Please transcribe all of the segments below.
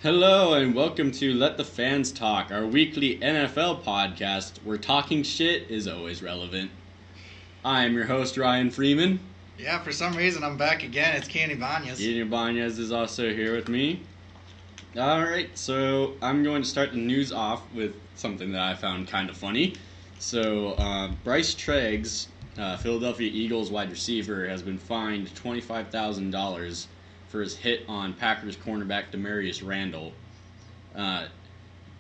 Hello and welcome to Let the Fans Talk, our weekly NFL podcast where talking shit is always relevant. I am your host, Ryan Freeman. Yeah, for some reason I'm back again. It's Kien Ibanez. Kien Ibanez is also here with me. Alright, so I'm going to start the news off with something that I found kind of funny. So, Bryce Treggs, Philadelphia Eagles wide receiver, has been fined $25,000 for his hit on Packers cornerback Demarius Randall.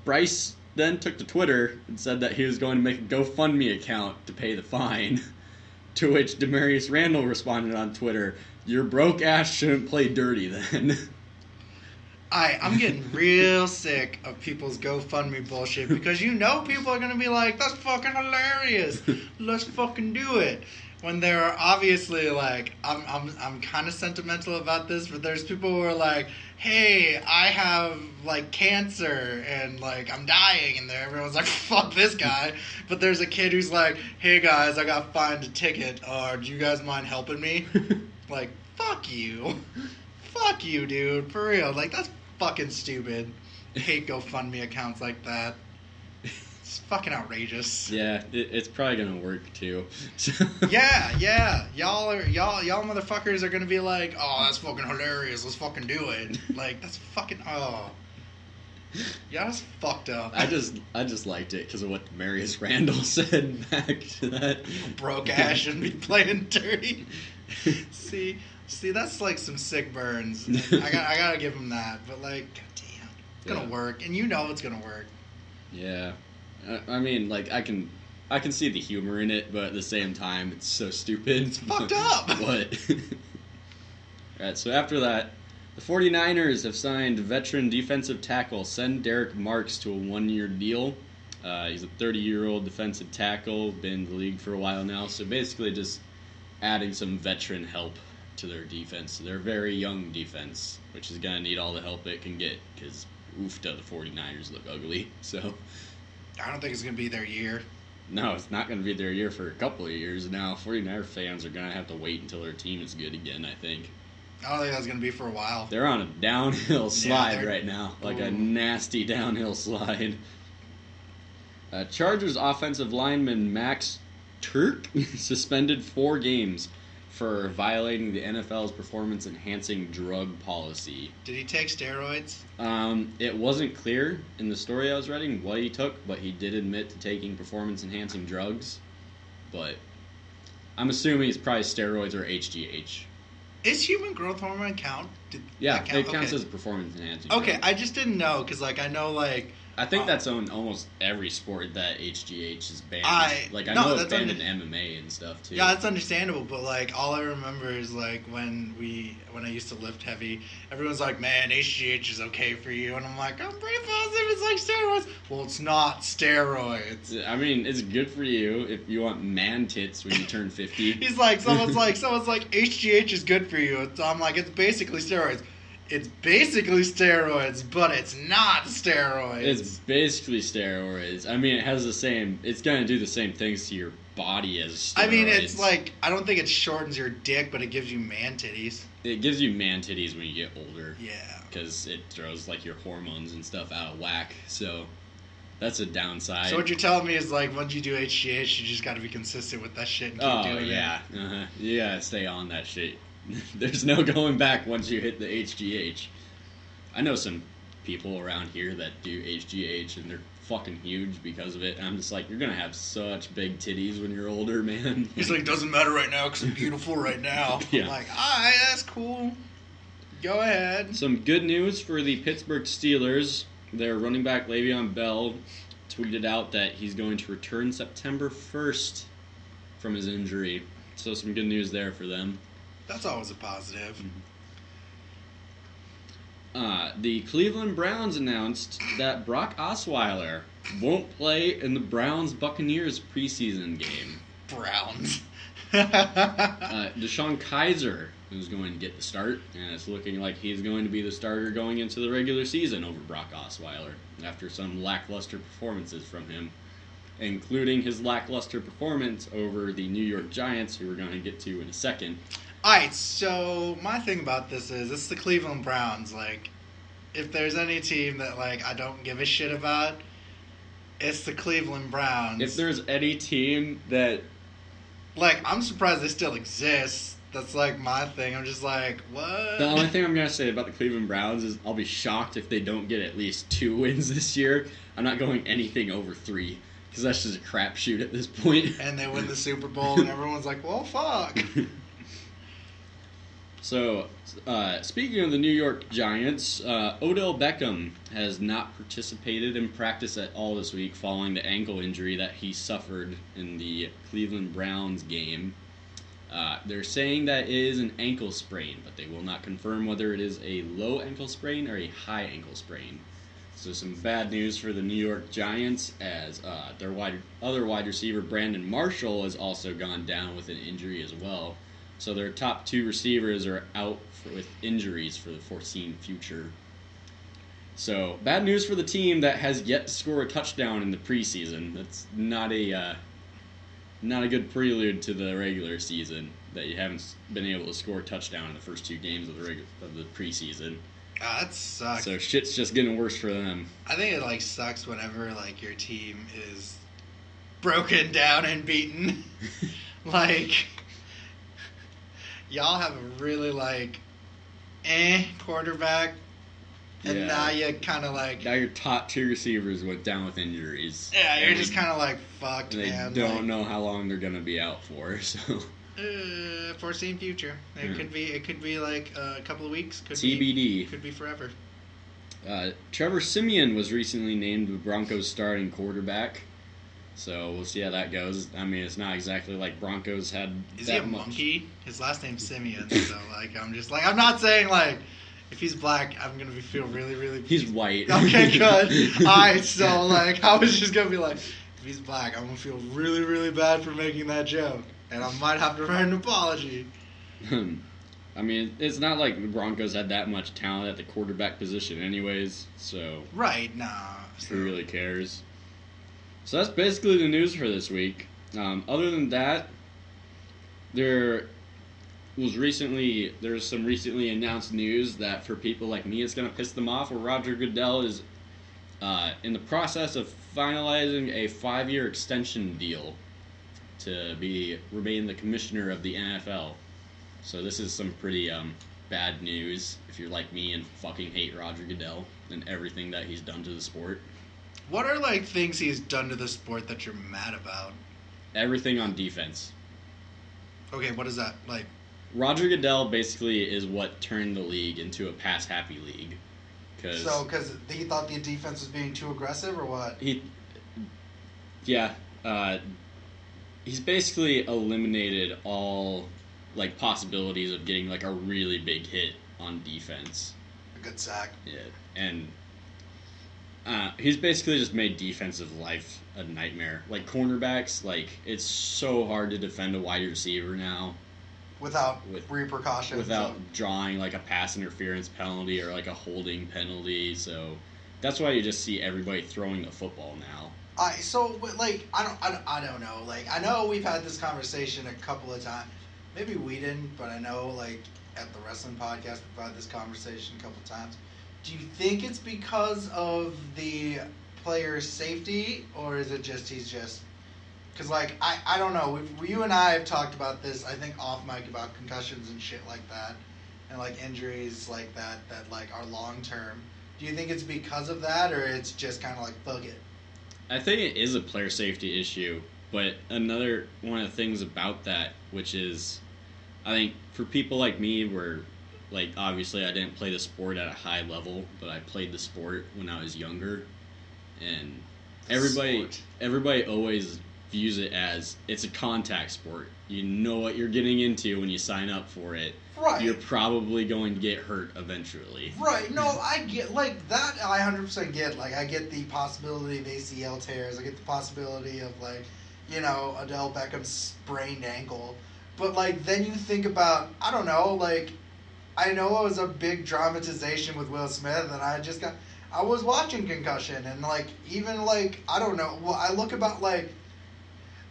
Bryce then took to Twitter and said that he was going to make a GoFundMe account to pay the fine, to which Demarius Randall responded on Twitter, "Your broke ass shouldn't play dirty then." I'm getting real sick of people's GoFundMe bullshit because people are going to be like, that's fucking hilarious. Let's fucking do it. When they're obviously like, I'm kind of sentimental about this, but there's people who are like, hey, I have like cancer and like I'm dying, and everyone's like, fuck this guy. But there's a kid who's like, hey guys, I got fined a ticket. Do you guys mind helping me? Like, fuck you. Fuck you, dude. For real. Like, that's fucking stupid. I hate GoFundMe accounts like that. It's fucking outrageous. Yeah, it's probably gonna work too. Yeah. Y'all motherfuckers are gonna be like, oh, that's fucking hilarious. Let's fucking do it. Like, that's fucking yeah, that's fucked up. I just liked it because of what Demarius Randall said back to that. Broke ass shouldn't be playing dirty. See, that's like some sick burns. I gotta give him that. But like, goddamn, it's gonna work, and it's gonna work. Yeah. I mean, like, I can see the humor in it, but at the same time, it's so stupid. It's fucked up! What? Alright, so after that, the 49ers have signed veteran defensive tackle Derek Marks to a one-year deal. He's a 30-year-old defensive tackle, been in the league for a while now, so basically just adding some veteran help to their defense. They're a very young defense, which is going to need all the help it can get, because oofta, the 49ers look ugly, so... I don't think it's going to be their year. No, it's not going to be their year for a couple of years now. 49er fans are going to have to wait until their team is good again, I think. I don't think that's going to be for a while. They're on a downhill slide right now. Like a nasty downhill slide. Chargers offensive lineman Max Turk suspended 4 games for violating the NFL's performance-enhancing drug policy. Did he take steroids? It wasn't clear in the story I was reading what he took, but he did admit to taking performance-enhancing drugs. But I'm assuming it's probably steroids or HGH. Is human growth hormone count? Yeah, it counts as a performance-enhancing drug. Okay, I just didn't know, because I know I think that's on almost every sport that HGH is banned. I know it's banned in MMA and stuff too. Yeah, that's understandable, but all I remember is when I used to lift heavy, everyone's like, man, HGH is okay for you, and I'm like, I'm pretty positive it's like steroids. Well, it's not steroids. I mean, it's good for you if you want man tits when you turn 50. He's like, someone's like, HGH is good for you. I'm like, it's basically steroids. It's basically steroids, but it's not steroids. It's basically steroids. I mean, it's going to do the same things to your body as steroids. I mean, it's I don't think it shortens your dick, but it gives you man titties. It gives you man titties when you get older. Yeah. Because it throws, your hormones and stuff out of whack. So, that's a downside. So what you're telling me is, once you do HGH, you just got to be consistent with that shit and keep doing it. Oh, yeah. Uh-huh. You got to stay on that shit. There's no going back once you hit the HGH. I know some people around here that do HGH and they're fucking huge because of it. And I'm just like, you're going to have such big titties when you're older, man. He's like, doesn't matter right now because I'm beautiful right now. Yeah. I'm like, alright, that's cool. Go ahead. Some good news for the Pittsburgh Steelers. Their running back Le'Veon Bell tweeted out that he's going to return September 1st from his injury. So some good news there for them. That's always a positive. The Cleveland Browns announced that Brock Osweiler won't play in the Browns-Buccaneers preseason game. Browns. Deshaun Kaiser is going to get the start, and it's looking like he's going to be the starter going into the regular season over Brock Osweiler after some lackluster performances from him, including his lackluster performance over the New York Giants, who we're going to get to in a second. Alright, so my thing about this is, it's the Cleveland Browns. if there's any team that like I don't give a shit about, it's the Cleveland Browns. If there's any team that, like, I'm surprised they still exist. That's like my thing. I'm just like, what? the only thing I'm gonna say about the Cleveland Browns is I'll be shocked if they don't get at least 2 wins this year. I'm not going anything over 3 because that's just a crapshoot at this point. And they win the Super Bowl, and everyone's like, well, fuck. So, speaking of the New York Giants, Odell Beckham has not participated in practice at all this week following the ankle injury that he suffered in the Cleveland Browns game. They're saying that it is an ankle sprain, but they will not confirm whether it is a low ankle sprain or a high ankle sprain. So some bad news for the New York Giants as their other wide receiver, Brandon Marshall, has also gone down with an injury as well. So their top 2 receivers are out with injuries for the foreseen future. So bad news for the team that has yet to score a touchdown in the preseason. That's not a good prelude to the regular season that you haven't been able to score a touchdown in the first 2 games of the preseason. That sucks. So shit's just getting worse for them. I think it like sucks whenever like your team is broken down and beaten. Like, y'all have a really like quarterback, and now you kind of like, now your top 2 receivers went down with injuries. Yeah, you're just kind of like fucked, and they man. don't know how long they're gonna be out for. So foreseen future. It could be like a couple of weeks. Could TBD. Could be forever. Trevor Siemian was recently named the Broncos' starting quarterback. So we'll see how that goes. I mean, it's not exactly like Broncos had Is that he a much. monkey? His last name's Simeon, so like I'm just like, I'm not saying like if he's black I'm gonna feel really He's white. Okay, good. Alright, so like I was just gonna be like, if he's black I'm gonna feel really bad for making that joke, and I might have to write an apology. I mean, it's not like the Broncos had that much talent at the quarterback position anyways, so Right, nah. who really cares? So that's basically the news for this week. Other than that, there's some recently announced news that for people like me it's going to piss them off, where Roger Goodell is in the process of finalizing a 5-year extension deal to remain the commissioner of the NFL. So this is some pretty bad news if you're like me and fucking hate Roger Goodell and everything that he's done to the sport. What are like things he's done to the sport that you're mad about? Everything on defense. Okay, what is that like? Roger Goodell basically is what turned the league into a pass-happy league. Because he thought the defense was being too aggressive, or what? He's basically eliminated all like possibilities of getting like a really big hit on defense. A good sack. Yeah, and he's basically just made defensive life a nightmare. Like cornerbacks, like it's so hard to defend a wide receiver now. Without repercussions. Without drawing like a pass interference penalty or like a holding penalty. So that's why you just see everybody throwing the football now. I don't know. Like, I know we've had this conversation a couple of times. Maybe we didn't, but I know like at the wrestling podcast we've had this conversation a couple of times. Do you think it's because of the player's safety, or is it just because like I don't know. You and I have talked about this, I think off mic, about concussions and shit like that, and like injuries like that like are long term. Do you think it's because of that, or it's just kind of like fuck it? I think it is a player safety issue, but another one of the things about that, which is, I think for people like me, where like obviously I didn't play the sport at a high level, but I played the sport when I was younger, and everybody always views it as it's a contact sport. You know what you're getting into when you sign up for it. Right. You're probably going to get hurt eventually. Right. No, I get like that. I 100% get. Like, I get the possibility of ACL tears. I get the possibility of like, Odell Beckham's sprained ankle. But like, then you think about, I don't know. Like, I know it was a big dramatization with Will Smith, and I was watching Concussion, and like, even like, I don't know. Well, I look about like.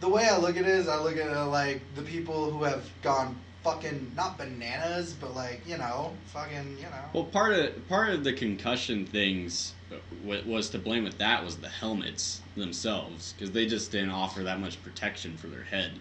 The way I look at it is I look at it like the people who have gone fucking not bananas, but like fucking Well, part of the concussion things was to blame with that was the helmets themselves because they just didn't offer that much protection for their head.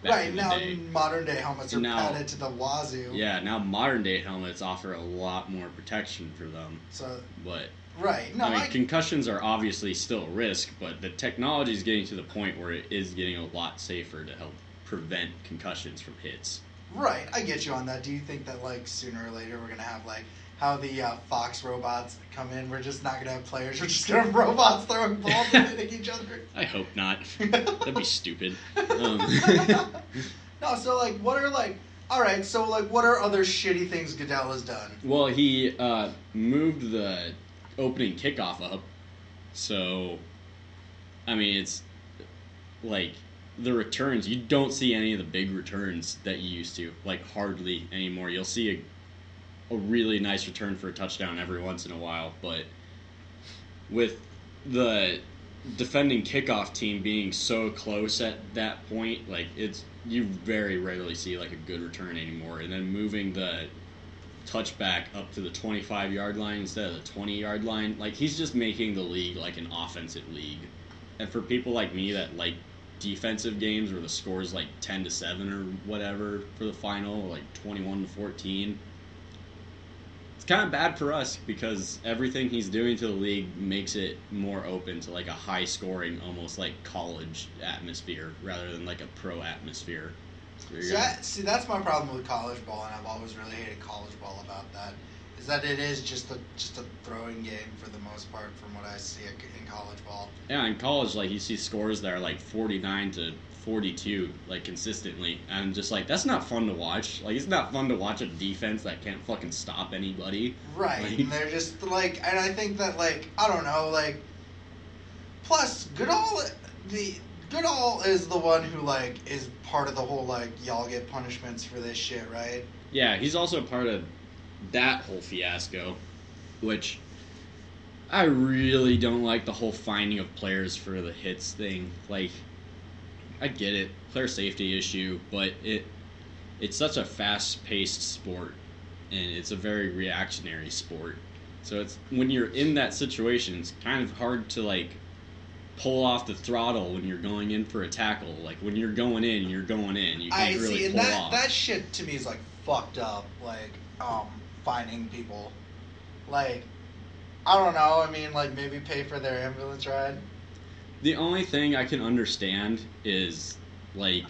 Right now, modern day helmets are padded to the wazoo. Yeah, now modern day helmets offer a lot more protection for them. So, but right, no, I mean, concussions are obviously still a risk, but the technology is getting to the point where it is getting a lot safer to help prevent concussions from hits. Right, I get you on that. Do you think that like sooner or later we're gonna have like how the Fox robots come in? We're just not gonna have players. We're just gonna have robots throwing balls and hitting each other. I hope not. That'd be stupid. No, so like, what are like? All right, so like, what are other shitty things Goodell has done? Well, he moved the opening kickoff up, so I mean it's like. The returns, you don't see any of the big returns that you used to, like hardly anymore. You'll see a really nice return for a touchdown every once in a while, but with the defending kickoff team being so close at that point, like you very rarely see like a good return anymore. And then moving the touchback up to the 25-yard line instead of the 20-yard line, like he's just making the league like an offensive league. And for people like me that like defensive games where the score is like 10-7 or whatever for the final, or like 21-14. It's kind of bad for us because everything he's doing to the league makes it more open to like a high scoring, almost like college atmosphere rather than like a pro atmosphere. See, that's my problem with college ball, and I've always really hated college ball about that. Is that it is just a throwing game for the most part from what I see in college ball. Yeah, in college, like you see scores that are like 49-42, like consistently, and just like that's not fun to watch. Like it's not fun to watch a defense that can't fucking stop anybody. Right, like, and they're just like, and I think that like I don't know, like. Plus, Goodall is the one who like is part of the whole like y'all get punishments for this shit, right? Yeah, he's also part of that whole fiasco, which I really don't like the whole finding of players for the hits thing. Like, I get it, player safety issue, but it's such a fast-paced sport, and it's a very reactionary sport. So it's when you're in that situation, it's kind of hard to like pull off the throttle when you're going in for a tackle. Like when you're going in, you're going in. You can't really pull off. That shit to me is like fucked up. Like finding people, like I don't know. I mean, like maybe pay for their ambulance ride. The only thing I can understand is like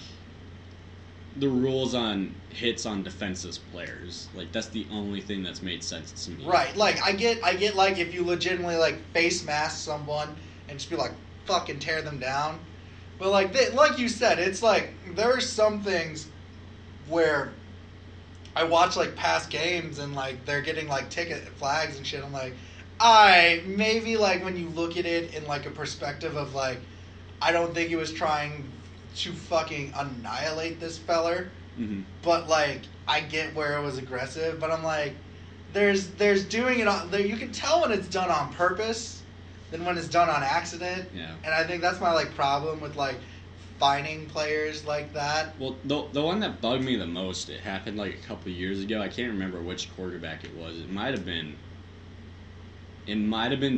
the rules on hits on defensive players. Like that's the only thing that's made sense to me. Right. Like I get like if you legitimately like face mask someone and just be like fucking tear them down, but like like you said, it's like there are some things where I watch like past games and like they're getting like ticket flags and shit. I'm like, maybe like when you look at it in like a perspective of like, I don't think he was trying to fucking annihilate this feller, but like I get where it was aggressive. But I'm like, there's doing it on there. You can tell when it's done on purpose than when it's done on accident. Yeah. And I think that's my like problem with like finding players like that. Well, the one that bugged me the most, it happened like a couple of years ago. I can't remember which quarterback it was. It might have been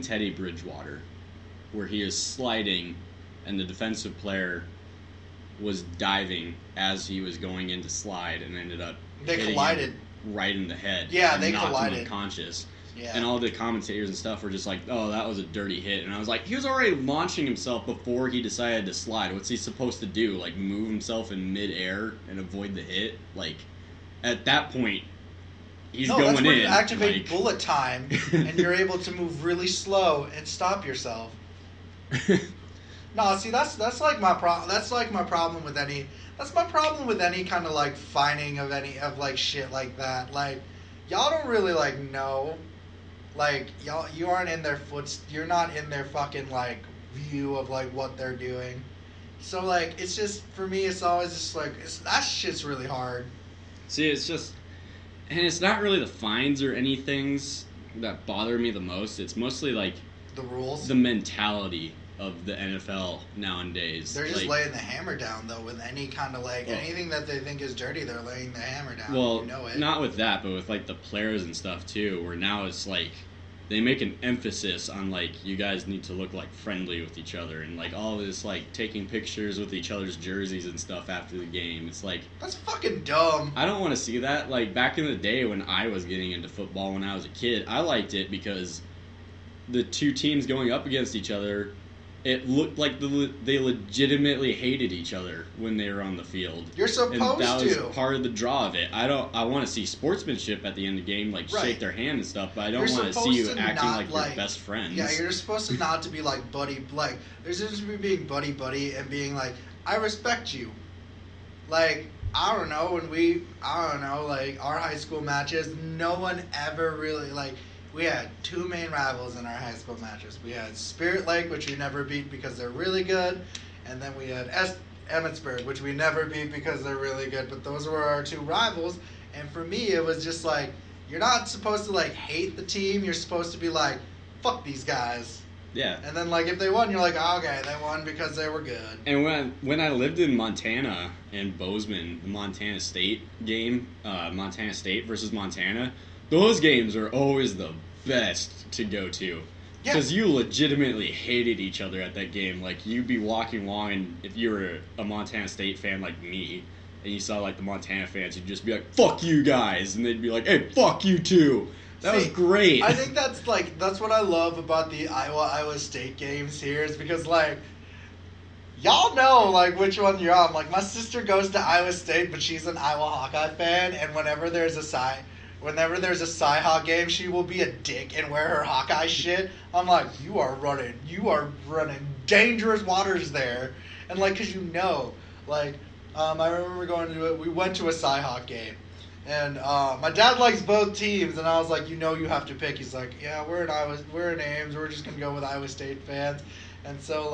Teddy Bridgewater, where he is sliding, and the defensive player was diving as he was going in to slide, and ended up they collided right in the head. Yeah, they knocked collided. him unconscious. Yeah. And all the commentators and stuff were just like, oh, that was a dirty hit. And I was like, he was already launching himself before he decided to slide. What's he supposed to do? Like, move himself in midair and avoid the hit? Like, at that point, he's going that's where in. You activate like... bullet time, and you're able to move really slow and stop yourself. No, see, that's like my problem. That's like my problem with any. That's my problem with any kind of like finding of any of like shit like that. Like, y'all don't really like know. Like, you aren't in their you're not in their fucking, like, view of, like, what they're doing. So, like, it's just, for me, it's always just, like, that shit's really hard. See, it's just, and it's not really the fines or anything that bother me the most. It's mostly, like, the rules? The mentality of the NFL nowadays. They're just laying the hammer down, though, with any kind of, anything that they think is dirty, they're laying the hammer down. Well, you know it. Not with that, but with, the players and stuff, too, where now it's, they make an emphasis on, you guys need to look, friendly with each other, and, all this, taking pictures with each other's jerseys and stuff after the game. It's, that's fucking dumb. I don't want to see that. Back in the day when I was getting into football when I was a kid, I liked it because the two teams going up against each other, it looked like they legitimately hated each other when they were on the field. You're supposed and that was to. part of the draw of it. I want to see sportsmanship at the end of the game, shake their hand and stuff, but I don't want to see you acting like you're best friends. Yeah, you're supposed to not to be buddy. There's just to be being buddy and being I respect you. I don't know, our high school matches, no one ever really, we had two main rivals in our high school matches. We had Spirit Lake, which we never beat because they're really good, and then we had Emmitsburg, which we never beat because they're really good. But those were our two rivals, and for me, it was just you're not supposed to hate the team. You're supposed to be fuck these guys. Yeah. And then if they won, you're oh, okay, they won because they were good. And when I lived in Montana and Bozeman, the Montana State game, Montana State versus Montana, those games are always the best to go to. Because you legitimately hated each other at that game. You'd be walking along, and if you were a Montana State fan like me, and you saw the Montana fans, you'd just be fuck you guys, and they'd be hey, fuck you too. That was great. I think that's that's what I love about the Iowa State games here, is because y'all know which one you're on. My sister goes to Iowa State, but she's an Iowa Hawkeye fan, and whenever there's a Cy-Hawk game, she will be a dick and wear her Hawkeye shit. I'm you are running dangerous waters there. And cause I remember we went to a Cy-Hawk game. And my dad likes both teams, and I was you have to pick. He's yeah, we're in Ames, we're just gonna go with Iowa State fans. And so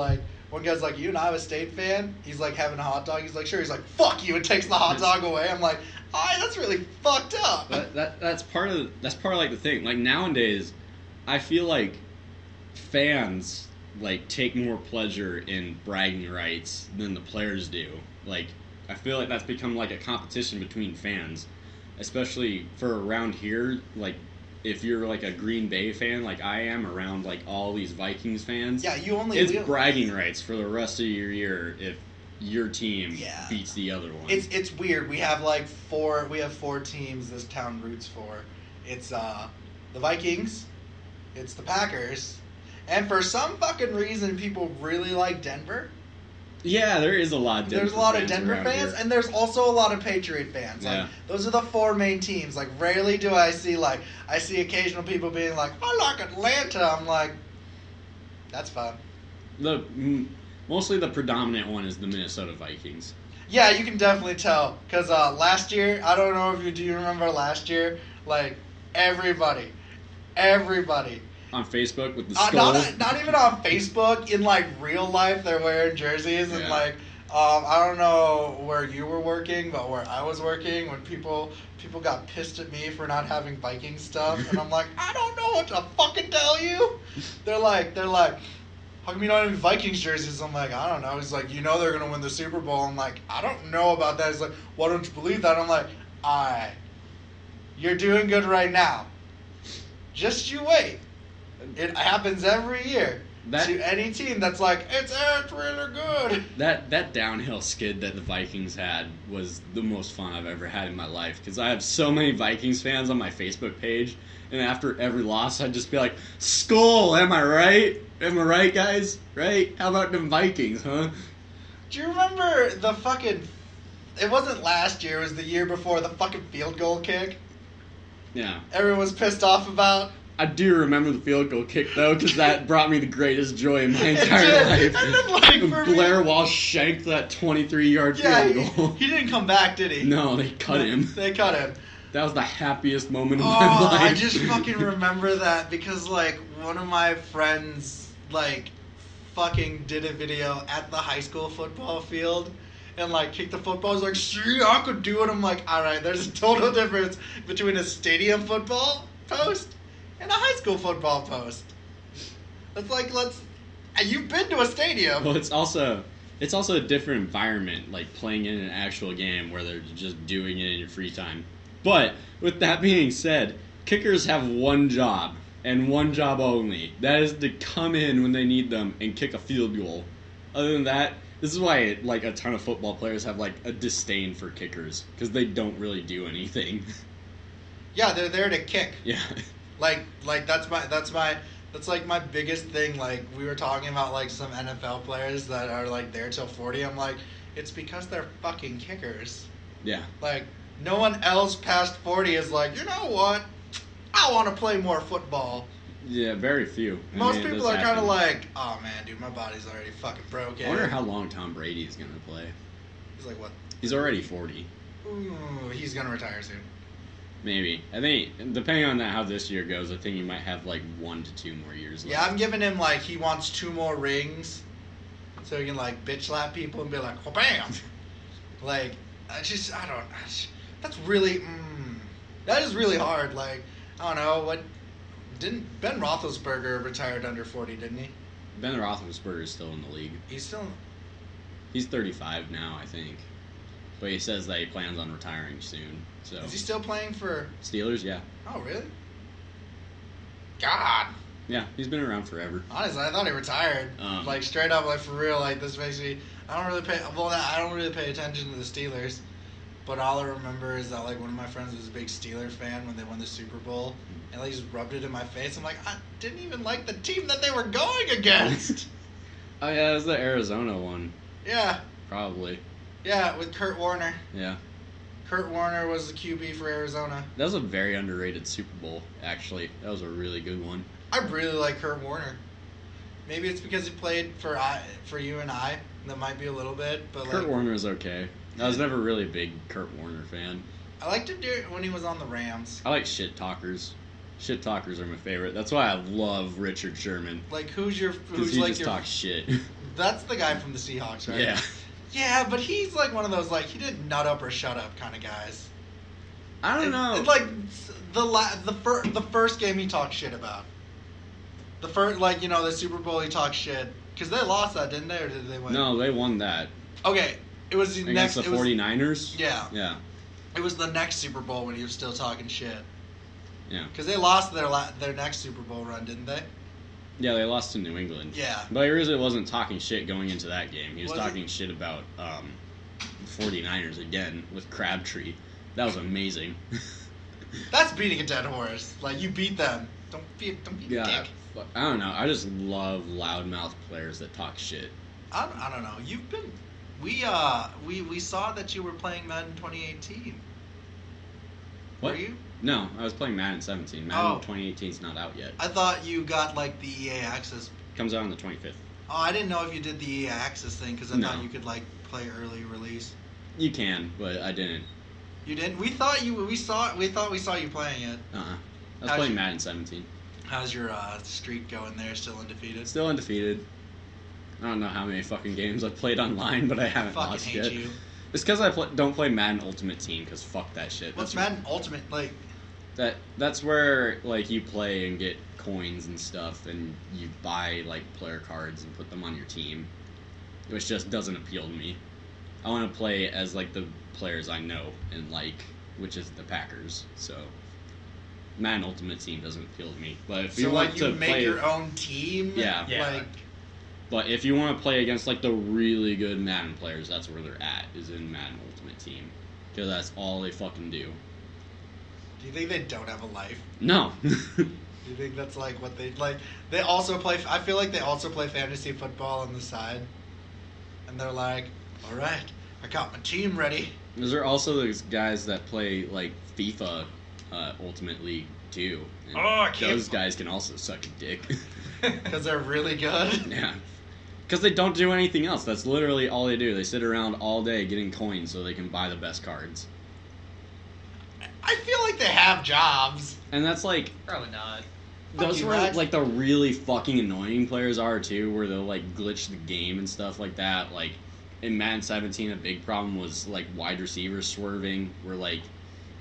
one guy's you an Iowa State fan? He's having a hot dog. He's sure. He's fuck you, and takes the hot dog away. I'm that's really fucked up. That's part of the thing. Nowadays, I feel fans take more pleasure in bragging rights than the players do. I feel that's become a competition between fans, especially for around here. If you're a Green Bay fan, I am around all these Vikings fans. Yeah, it's bragging rights for the rest of your year if your team beats the other one. It's weird. We have four teams this town roots for. It's the Vikings, it's the Packers, and for some fucking reason people really like Denver. Yeah, there is a lot of Denver fans. There's a lot of Denver fans, and there's also a lot of Patriot fans. Those are the four main teams. Rarely do I see I see occasional people being I like Atlanta. I'm that's fine. Mostly the predominant one is the Minnesota Vikings. Yeah, you can definitely tell. Because last year, I don't know if do you remember last year? Everybody. On Facebook with the skull. Not even on Facebook. In real life, they're wearing jerseys. And I don't know where you were working, but where I was working, when people got pissed at me for not having Viking stuff. And I'm I don't know what to fucking tell you. They're how come you don't have any Vikings jerseys? I'm I don't know. He's they're going to win the Super Bowl. I'm I don't know about that. He's why don't you believe that? I'm alright. You're doing good right now. Just you wait. It happens every year to any team that's it's really good. That downhill skid that the Vikings had was the most fun I've ever had in my life, because I have so many Vikings fans on my Facebook page, and after every loss I'd just be Skull, am I right? Am I right, guys? Right? How about them Vikings, huh? Do you remember the fucking... It wasn't last year, it was the year before, the fucking field goal kick? Yeah. Everyone was pissed off about? I do remember the field goal kick, though, because that brought me the greatest joy in my entire life. And then, Blair Walsh shanked that 23-yard field goal. He didn't come back, did he? No, they cut him. They cut him. That was the happiest moment of my life. I just fucking remember that because, one of my friends, fucking did a video at the high school football field and, kicked the football. He's see, I could do it. I'm alright, there's a total difference between a stadium football post and a high school football post. It's You've been to a stadium. Well, it's also a different environment, like playing in an actual game where they're just doing it in your free time. But with that being said, kickers have one job and one job only. That is to come in when they need them and kick a field goal. Other than that, this is why like a ton of football players have like a disdain for kickers because they don't really do anything. Yeah, they're there to kick. Yeah. Like that's like my biggest thing. Like we were talking about like some NFL players that are like there till 40. I'm like, it's because they're fucking kickers. Yeah. Like no one else past 40 is like, you know what? I want to play more football. Yeah, very few. Most people are kind of like, oh man, dude, my body's already fucking broken. I wonder how long Tom Brady is gonna play. He's like what? He's already 40. Ooh, he's gonna retire soon. Maybe. I think, depending on how this year goes, I think he might have like 1 to 2 more years left. Yeah, I'm giving him like he wants 2 more rings, so he can like bitch slap people and be like, oh, bam. Like, that's really, that is really hard. Like, I don't know what. Didn't Ben Roethlisberger retired under 40? Didn't he? Ben Roethlisberger is still in the league. He's still. He's 35 now, I think. But he says that he plans on retiring soon. So Is he still playing for Steelers? Yeah. Oh, really? God. Yeah, he's been around forever. Honestly, I thought he retired. Like straight up, like for real. Like this makes me. I don't really pay attention to the Steelers, but all I remember is that like one of my friends was a big Steeler fan when they won the Super Bowl, and like just rubbed it in my face. I'm like, I didn't even like the team that they were going against. Oh yeah, it was the Arizona one. Yeah. Probably. Yeah, with Kurt Warner. Yeah. Kurt Warner was the QB for Arizona. That was a very underrated Super Bowl, actually. That was a really good one. I really like Kurt Warner. Maybe it's because he played for you and I. That might be a little bit, but Kurt like, Warner's okay. I was never really a big Kurt Warner fan. I liked him when he was on the Rams. I like shit talkers. Shit talkers are my favorite. That's why I love Richard Sherman. Like who's he like just talks shit. That's the guy from the Seahawks, right? Yeah. Yeah, but he's like one of those like he didn't nut up or shut up kind of guys. I don't know. It's like the first game he talked shit about. The first the Super Bowl he talked shit because they lost that, didn't they, or did they win? No, they won that. Okay, it was the against next the 49ers. Yeah. Yeah. It was the next Super Bowl when he was still talking shit. Yeah. Because they lost their next Super Bowl run, didn't they? Yeah, they lost to New England. Yeah. But he really wasn't talking shit going into that game. He was talking it? shit about the 49ers again with Crabtree. That was amazing. That's beating a dead horse. Like, you beat them. Don't be a dick. I don't know. I just love loudmouth players that talk shit. I don't know. You've been... We saw that you were playing Madden 2018. What? Were you? No, I was playing Madden 17. Madden 2018 is not out yet. I thought you got, like, the EA Access. Comes out on the 25th. Oh, I didn't know if you did the EA Access thing, because I thought you could, like, play early release. You can, but I didn't. You didn't? We thought we saw you playing it. I was playing Madden 17. How's your streak going there? Still undefeated? Still undefeated. I don't know how many fucking games I've played online, but I haven't lost yet. You. It's because I don't play Madden Ultimate Team, because fuck that shit. What's Madden Ultimate? Like... That's where, like, you play and get coins and stuff, and you buy, like, player cards and put them on your team, which just doesn't appeal to me. I want to play as, like, the players I know and like, which is the Packers, so... Madden Ultimate Team doesn't appeal to me. But if you want to make play, your own team? Yeah. Like... But if you want to play against, like, the really good Madden players, that's where they're at, is in Madden Ultimate Team. Because that's all they fucking do. Do you think they don't have a life? No. Do you think that's, like, what they... Like, they also play... I feel like they also play fantasy football on the side. And they're like, alright, I got my team ready. There are also those guys that play, like, FIFA Ultimate League, too. And I can't... Those guys can also suck a dick. Because they're really good? Yeah. Because they don't do anything else. That's literally all they do. They sit around all day getting coins so they can buy the best cards. I feel like they have jobs. And that's like... Probably not. Those were like the really fucking annoying players are too, where they'll like glitch the game and stuff like that. Like in Madden 17, a big problem was like wide receivers swerving, where like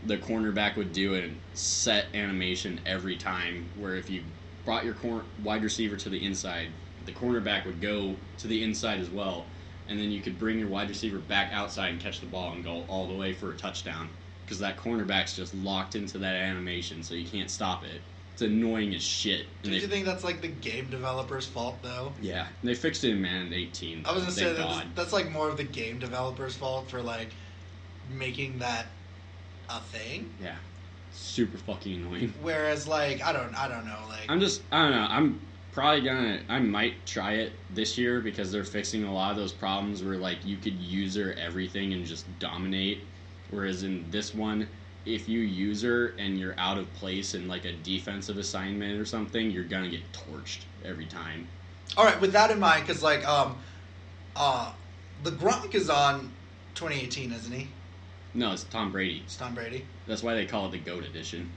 the cornerback would do a set animation every time, where if you brought your wide receiver to the inside, the cornerback would go to the inside as well, and then you could bring your wide receiver back outside and catch the ball and go all the way for a touchdown. Because that cornerback's just locked into that animation, so you can't stop it. It's annoying as shit. Do you think that's like the game developer's fault though? Yeah, they fixed it in Madden 18. I was gonna say that's like more of the game developer's fault for like making that a thing. Yeah, super fucking annoying. Whereas like I don't know like I don't know. I might try it this year because they're fixing a lot of those problems where like you could user everything and just dominate. Whereas in this one, if you user and you're out of place in like a defensive assignment or something, you're gonna get torched every time. All right, with that in mind, because like the Gronk is on 2018, isn't he? No, it's Tom Brady. It's Tom Brady. That's why they call it the GOAT edition.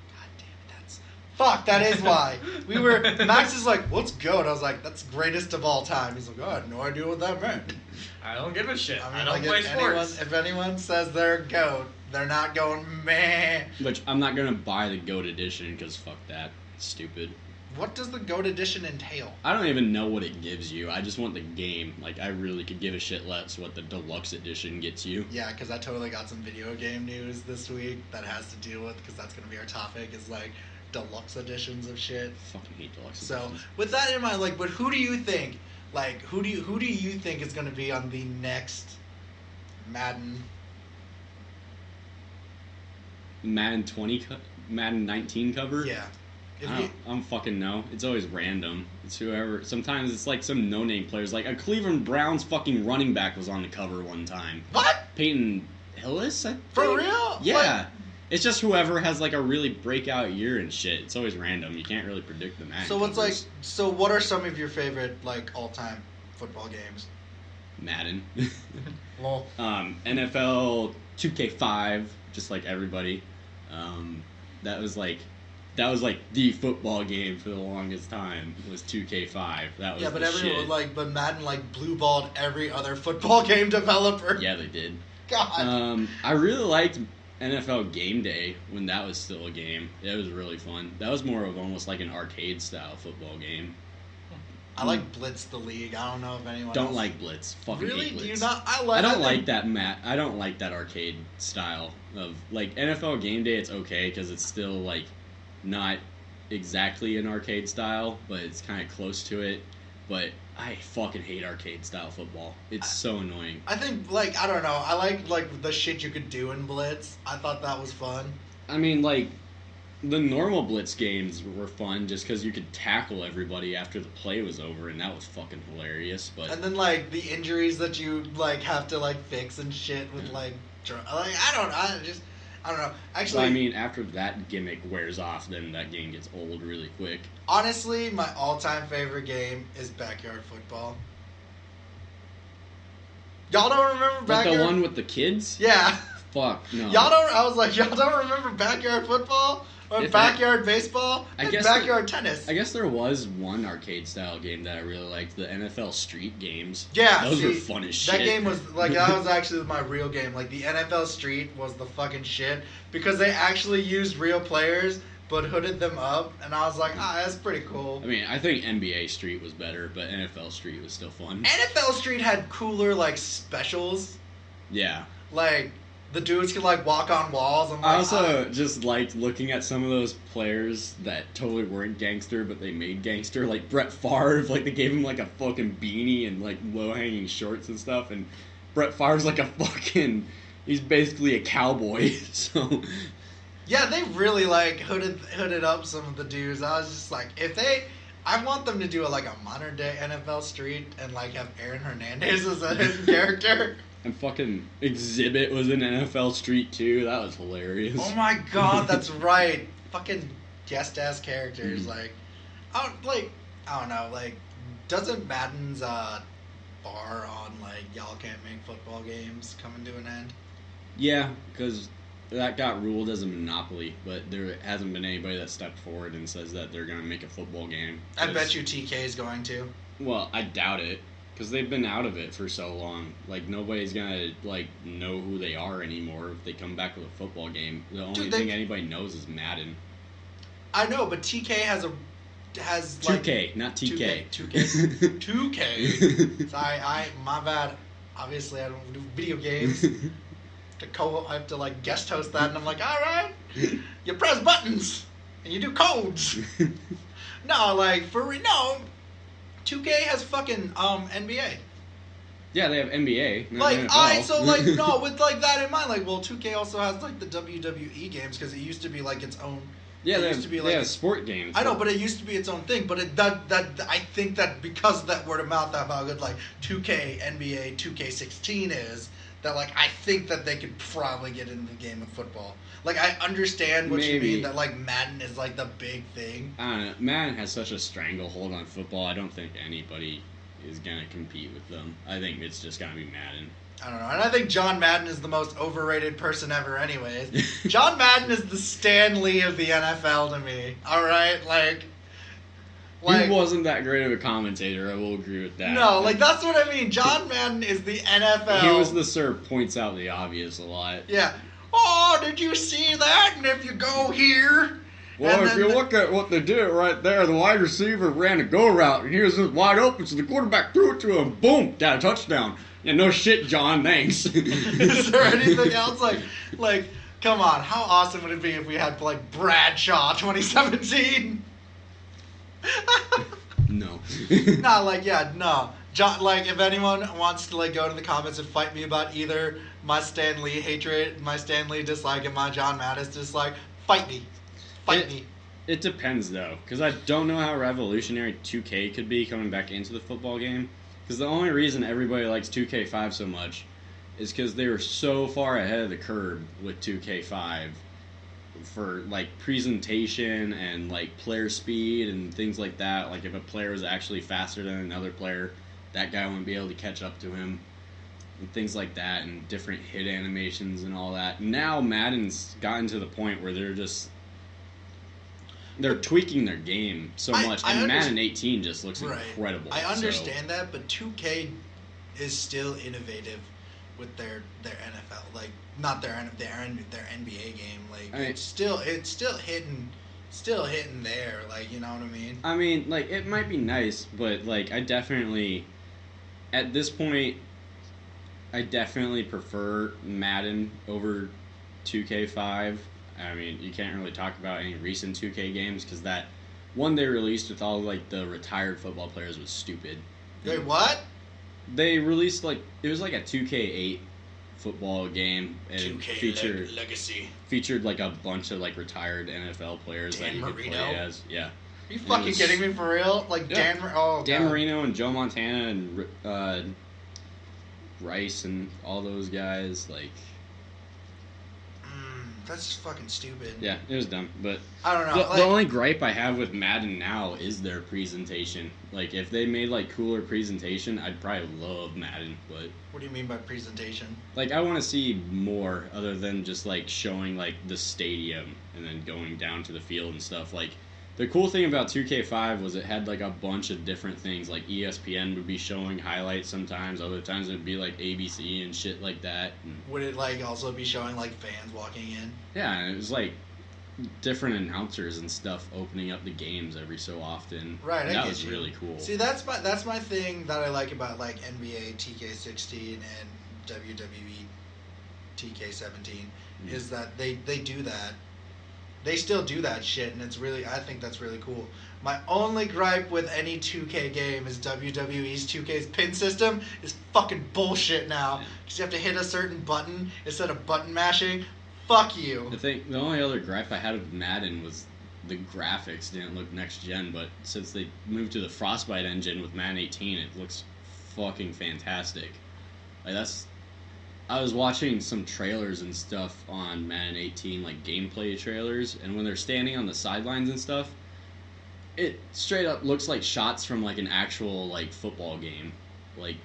God damn it, fuck. That is why Max is like, what's GOAT? I was like, that's greatest of all time. He's like, oh, I had no idea what that meant. I don't give a shit. I mean, I don't like, play sports. If anyone says they're GOAT, they're not going meh. Which I'm not gonna buy the GOAT edition because fuck that. It's stupid. What does the GOAT edition entail? I don't even know what it gives you. I just want the game. Like, I really could give a shit less what the deluxe edition gets you. Yeah, because I totally got some video game news this week that has to deal with, because that's going to be our topic, is like deluxe editions of shit. Fucking hate deluxe So, editions. with that in mind, like, but who do you think, like, who do you think is going to be on the next Madden? Madden 19 cover? Yeah. I don't fucking know. It's always random. It's whoever. Sometimes it's like some no-name players. Like a Cleveland Browns fucking running back was on the cover one time. What? Peyton Hillis? I think? For real? Yeah. Like, it's just whoever has like a really breakout year and shit. It's always random. You can't really predict the Madden so what's covers. like? So what are some of your favorite like all-time football games? Madden. Well, NFL 2K5, just like everybody. That was like the football game for the longest time was 2K5. That was yeah, but the everyone shit. but Madden like blue-balled every other football game developer. Yeah, they did. God. I really liked NFL Game Day when that was still a game. It was really fun. That was more of almost like an arcade style football game. I like Blitz the League. I don't know if anyone Don't else... like Blitz. Fucking Really? hate Blitz. Do you not? I don't think... like that I don't like that arcade style of like NFL Game Day. It's okay because it's still like not exactly an arcade style, but it's kind of close to it. But I fucking hate arcade style football. It's so annoying. I think like I don't know. I like the shit you could do in Blitz. I thought that was fun. I mean, like the normal Blitz games were fun just because you could tackle everybody after the play was over, and that was fucking hilarious. But And then like the injuries that you like have to like fix and shit with like I don't know. Actually, well, I mean, after that gimmick wears off, then that game gets old really quick. honestly, my all-time favorite game is Backyard Football. Y'all don't remember But Backyard? the one with the kids? Yeah. Fuck, no. I was like, y'all don't remember Backyard Football? Or If Backyard Baseball? I And guess Backyard Tennis. I guess there was one arcade style game that I really liked, the NFL Street games. Yeah, Those were see, fun as shit. That game was like that was actually my real game. Like the NFL Street was the fucking shit because they actually used real players but hooded them up, and I was like, that's pretty cool. I mean, I think NBA Street was better, but NFL Street was still fun. NFL Street had cooler like specials. Yeah. Like the dudes could like walk on walls. I'm like, I also just liked looking at some of those players that totally weren't gangster, but they made gangster. Like Brett Favre, like they gave him like a fucking beanie and like low-hanging shorts and stuff, and Brett Favre's like a fucking... He's basically a cowboy, so... Yeah, they really like hooded up some of the dudes. I was just like, I want them to do like a modern day NFL Street and like have Aaron Hernandez as a hidden character. And fucking Exhibit was in NFL Street too. That was hilarious. Oh my god, that's right. Fucking guest ass characters. Mm-hmm. Like, I don't know. Like, doesn't Madden's bar on like y'all can't make football games coming to an end? Yeah, because that got ruled as a monopoly, but there hasn't been anybody that stepped forward and says that they're going to make a football game. I bet you TK is going to. Well, I doubt it, because they've been out of it for so long. Like, nobody's going to, like, know who they are anymore if they come back with a football game. The only thing anybody knows is Madden. I know, but TK has like 2K, not TK. 2K. Sorry, my bad. Obviously, I don't do video games. I have to like guest host that, and I'm like, all right, you press buttons and you do codes. No, like no, 2K has fucking NBA. Yeah, they have NBA. Like so like no, with like that in mind, like well, 2K also has like the WWE games because it used to be like its own. Yeah, they have sport games. I know, but it used to be its own thing. But that I think that because of that word of mouth, of how good like 2K, NBA, 2K16 is, that like I think that they could probably get into the game of football. Like I understand what you mean that like Madden is like the big thing. I don't know. Madden has such a stranglehold on football. I don't think anybody is gonna compete with them. I think it's just gonna be Madden. I don't know. And I think John Madden is the most overrated person ever anyways. John Madden is the Stan Lee of the NFL to me. Alright? Like he wasn't that great of a commentator, I will agree with that. No, like that's what I mean. John Madden is the NFL. He was the sir points out the obvious a lot. Yeah. Oh, did you see that? And if you go here... Well, if you look at what they did right there, the wide receiver ran a go route, and he was just wide open, so the quarterback threw it to him. Boom! Got a touchdown. Yeah, no shit, John. Thanks. Is there anything else? Like, come on. How awesome would it be if we had, like, Bradshaw 2017? No. No, like, yeah, no. John, like, if anyone wants to, like, go to the comments and fight me about either my Stan Lee hatred, my Stan Lee dislike, and my John Mattis dislike, fight me. Fight me. It depends, though, because I don't know how revolutionary 2K could be coming back into the football game. Because the only reason everybody likes 2K5 so much is because they were so far ahead of the curve with 2K5 for, like, presentation and, like, player speed and things like that. Like, if a player was actually faster than another player, that guy wouldn't be able to catch up to him. And things like that, and different hit animations and all that. Now Madden's gotten to the point where they're tweaking their game so much, and Madden 18 just looks incredible. I understand that, but 2K is still innovative with their NFL, like not their NBA game. Like it's still hitting there. Like you know what I mean? I mean, like it might be nice, but like at this point, I definitely prefer Madden over 2K5. I mean, you can't really talk about any recent 2K games because that one they released with all like the retired football players was stupid. Wait, what? They released like it was like a 2K8 football game and 2K Legacy featured like a bunch of like retired NFL players that you could play as. Yeah. Are you fucking kidding me for real? Like Dan Marino and Joe Montana and Rice and all those guys like. That's just fucking stupid. Yeah, it was dumb, but I don't know. The only gripe I have with Madden now is their presentation. Like, if they made like cooler presentation, I'd probably love Madden. But what do you mean by presentation? Like, I want to see more other than just like showing like the stadium and then going down to the field and stuff. Like, the cool thing about 2K5 was it had like a bunch of different things. Like ESPN would be showing highlights sometimes. Other times it would be like ABC and shit like that. And would it like also be showing like fans walking in? Yeah, and it was like different announcers and stuff opening up the games every so often. Right, that was really cool. See, that's my thing that I like about like NBA 2K16 and WWE 2K17 is that they do that. They still do that shit, and I think that's really cool. My only gripe with any 2K game is WWE's 2K's pin system is fucking bullshit now. Because you have to hit a certain button instead of button mashing. Fuck you. The only other gripe I had with Madden was the graphics didn't look next gen, but since they moved to the Frostbite engine with Madden 18, it looks fucking fantastic. Like I was watching some trailers and stuff on Madden 18, like gameplay trailers, and when they're standing on the sidelines and stuff, it straight up looks like shots from like an actual like football game. Like,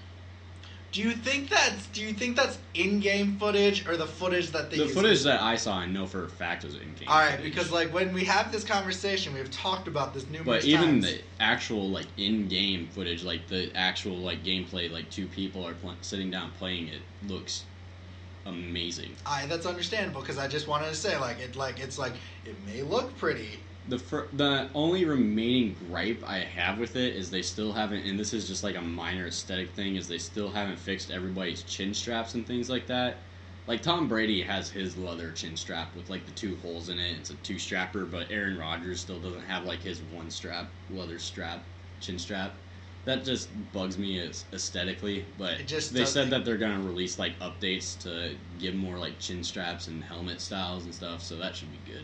do you think that's in-game footage or the footage that they use? The footage that I saw, I know for a fact was in-game. All right, footage. because like when we have this conversation, we've talked about this numerous times. But even times. the actual like in-game footage, like the actual like gameplay, like two people are sitting down playing it, looks amazing. That's understandable because I just wanted to say it may look pretty. the only remaining gripe I have with it is they still haven't, and this is just like a minor aesthetic thing, is they still haven't fixed everybody's chin straps and things like that. Like Tom Brady has his leather chin strap with like the 2 holes in it. It's a 2-strapper, but Aaron Rodgers still doesn't have like his 1-strap leather strap chin strap. That just bugs me aesthetically, but they said that they're gonna release like updates to give more like chin straps and helmet styles and stuff, so that should be good.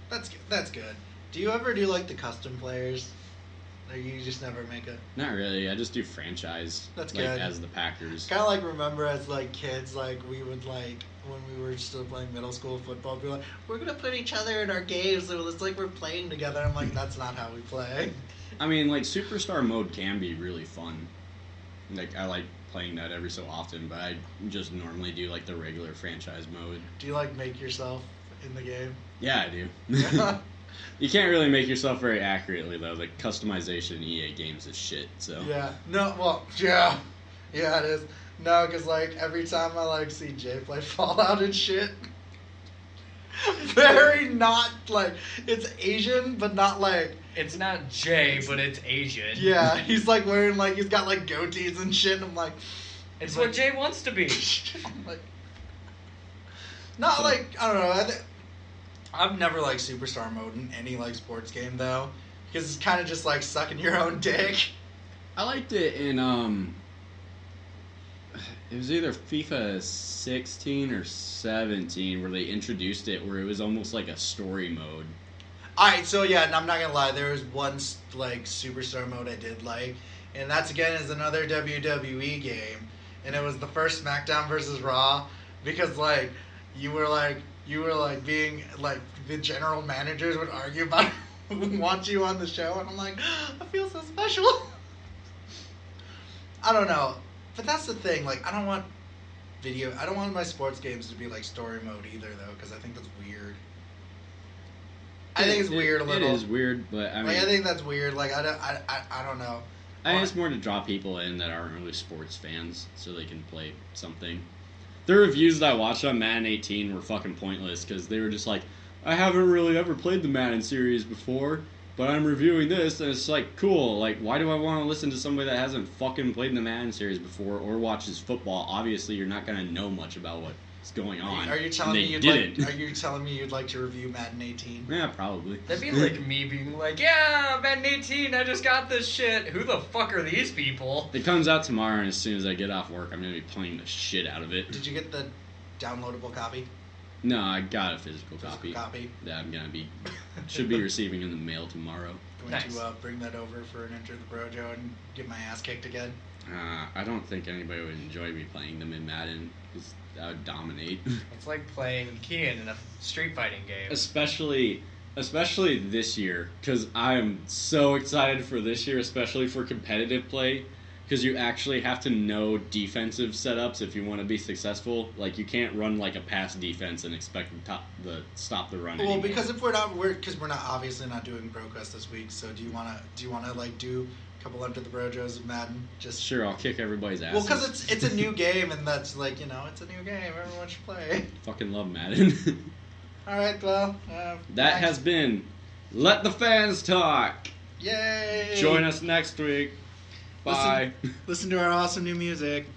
That's good. That's good. Do you ever do like the custom players? Or you just never make a... Not really. I just do franchise. That's like, good. As the Packers. Kind of like remember as like kids, like we would like when we were still playing middle school football, be like, we're gonna put each other in our games, so it's like we're playing together. I'm like, that's not how we play. I mean, like superstar mode can be really fun. Like I like playing that every so often, but I just normally do like the regular franchise mode. Do you like make yourself in the game? Yeah, I do. You can't really make yourself very accurately though. The customization in EA games is shit. So yeah, no, well, yeah, it is. No, because like every time I like see Jay play Fallout and shit, very not like it's Asian, but not like it's not Jay, but it's Asian. Yeah, he's like wearing like he's got like goatees and shit. And I'm like, it's what Jay wants to be. I'm like, not like I don't know. I've never liked superstar mode in any like sports game though, because it's kind of just like sucking your own dick. I liked it in it was either FIFA 16 or 17 where they introduced it where it was almost like a story mode. Alright, so yeah, and I'm not gonna lie, there was one like superstar mode I did like, and that's again is another WWE game, and it was the first SmackDown versus Raw, because like you were like being like the general managers would argue about who wants you on the show, and I'm like, I feel so special. I don't know, but that's the thing. Like, I don't want my sports games to be like story mode either, though, because I think that's weird. I think it's weird a little. It is weird, but I mean, like, I think that's weird. Like, I don't know. I think it's more to draw people in that aren't really sports fans, so they can play something. The reviews that I watched on Madden 18 were fucking pointless because they were just like, I haven't really ever played the Madden series before, but I'm reviewing this, and it's like, cool. Like, why do I want to listen to somebody that hasn't fucking played the Madden series before or watches football? Obviously, you're not going to know much about what's going on. Are you telling me you'd like to review Madden 18? Yeah, probably. That'd be like me being like, yeah, Madden 18, I just got this shit. Who the fuck are these people? It comes out tomorrow, and as soon as I get off work, I'm going to be playing the shit out of it. Did you get the downloadable copy? No, I got a physical copy. Copy. That I'm gonna be should be receiving in the mail tomorrow. Going to bring that over for an Enter the Brojo and get my ass kicked again. I don't think anybody would enjoy me playing them in Madden because I would dominate. It's like playing Kien in a street fighting game. Especially this year, because I am so excited for this year, especially for competitive play. Because you actually have to know defensive setups if you want to be successful. Like, you can't run like a pass defense and expect the stop the run. Well, anymore. because we're not obviously not doing BroQuest this week. So do you wanna like do a couple Enter the Brojos of Madden? Just sure, I'll kick everybody's ass. Well, because it's a new game, and that's like it's a new game. Everyone should play. Fucking love Madden. All right, well, that has been Let the Fans Talk. Yay! Join us next week. Bye. Listen to our awesome new music.